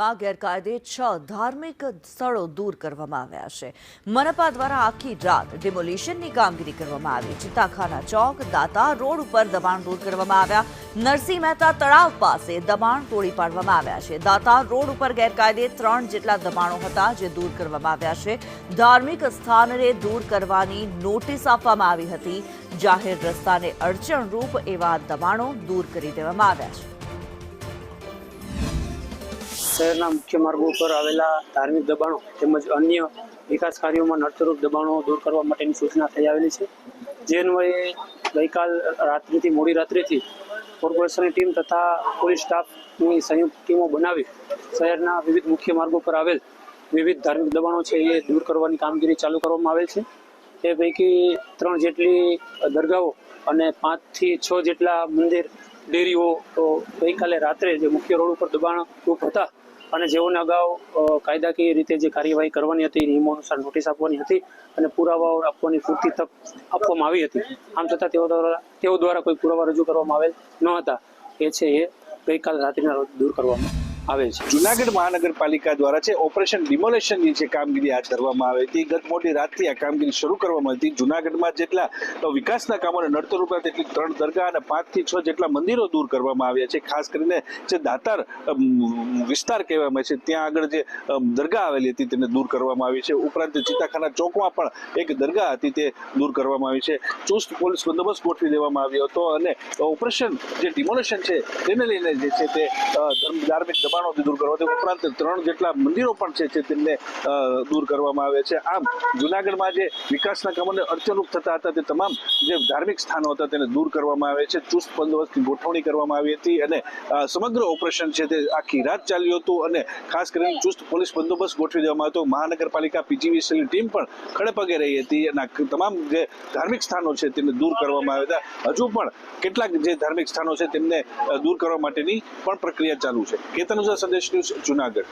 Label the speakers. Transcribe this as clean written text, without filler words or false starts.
Speaker 1: જૂનાગઢમાં ગેરકાયદે 6 ધાર્મિક સ્થળો દૂર કરવામાં આવ્યા છે। મનપા દ્વારા આખી રાત ડિમોલિશનની કામગીરી કરવામાં આવી। ચિત્તાખાના ચોક દાતા રોડ ઉપર દબાણ દૂર કરવામાં આવ્યા। નરસિંહ મહેતા તળાવ પાસે દબાણ તોડી પાડવામાં આવ્યા છે। દાતા રોડ ઉપર ગેરકાયદે 3 જેટલા દબાણો હતા જે દૂર કરવામાં આવ્યા છે। ધાર્મિક સ્થાનને દૂર કરવાની નોટિસ આપવામાં આવી હતી। જાહેર રસ્તાને અડચણરૂપ એવા દબાણો દૂર કરી દેવામાં આવ્યા છે।
Speaker 2: શહેરના મુખ્ય માર્ગો પર આવેલા ધાર્મિક દબાણો તેમજ અન્ય વિકાસ કાર્યોમાં નડતરરૂપ દબાણો દૂર કરવા માટેની સૂચના થઈ આવેલી છે। જે અન્વયે ગઈકાલ રાત્રિથી મોડી રાત્રિથી કોર્પોરેશનની ટીમ તથા પોલીસ સ્ટાફની સંયુક્ત ટીમો બનાવી શહેરના વિવિધ મુખ્ય માર્ગો પર આવેલ વિવિધ ધાર્મિક દબાણો છે એ દૂર કરવાની કામગીરી ચાલુ કરવામાં આવેલ છે। તે પૈકી 3 જેટલી દરગાહો અને 5 થી 6 જેટલા મંદિર ડેરીઓ તો ગઈકાલે રાત્રે જે મુખ્ય રોડ ઉપર દબાણ રૂપ હતા અને જેઓને અગાઉ કાયદાકીય રીતે જે કાર્યવાહી કરવાની હતી નિયમો અનુસાર નોટિસ આપવાની હતી અને પુરાવાઓ આપવાની પૂરતી તક આપવામાં આવી હતી। આમ છતાં તેઓ દ્વારા કોઈ પુરાવા રજૂ કરવામાં આવેલ ન હતા। એ છે એ ગઈકાલ રાત્રિના રોજ દૂર કરવામાં આવેલ છે।
Speaker 3: જૂનાગઢ મહાનગરપાલિકા દ્વારા છે ઓપરેશન ડિમોલેશનની જે કામગીરી હાથ ધરવામાં આવી હતી। ગત મોડી રાતથી આ કામગીરી શરૂ કરવામાં આવી હતી। જૂનાગઢમાં જેટલા વિકાસના કામોને નડતરરૂપ હતા તેટલી 3 દરગાહ અને 5 થી 6 જેટલા મંદિરો દૂર કરવામાં આવ્યા છે। ખાસ કરીને જે દાતાર વિસ્તાર કહેવામાં છે ત્યાં આગળ જે દરગાહ આવેલી હતી તેને દૂર કરવામાં આવી છે। ઉપરાંત ચિત્તાખાના ચોકમાં પણ એક દરગાહ હતી તે દૂર કરવામાં આવી છે। ચુસ્ત પોલીસ બંદોબસ્ત ગોઠવી દેવામાં આવ્યો હતો અને ઓપરેશન જે ડિમોલેશન છે તેને લઈને જે છે તે ધાર્મિક દબાણો દૂર કરવા ઉપરાંત 3 જેટલા મંદિરો પણ છે તેમને દૂર કરવામાં આવે છે। આમ જૂનાગઢમાં જે વિકાસના કામોને અડચણરૂપ થતા હતા તે તમામ જે ધાર્મિક સ્થાનો હતા તેને દૂર કરવામાં આવે છે। ચુસ્ત બંદોબસ્તની ગોઠવણી કરવામાં આવી હતી અને સમગ્ર ઓપરેશન છે તે આખી રાત ચાલ્યું હતું અને ખાસ કરીને ચુસ્ત પોલીસ બંદોબસ્ત ગોઠવી દેવામાં આવ્યો હતો। મહાનગરપાલિકા પીજીવીસીએલની ટીમ પણ ખડે પગે રહી હતી અને તમામ જે ધાર્મિક સ્થાનો છે તેને દૂર કરવામાં આવ્યા હતા। હજુ પણ કેટલાક જે ધાર્મિક સ્થાનો છે તેમને દૂર કરવા માટેની પણ પ્રક્રિયા ચાલુ છે। કેતન સંદેશ ન્યૂઝ જૂનાગઢ।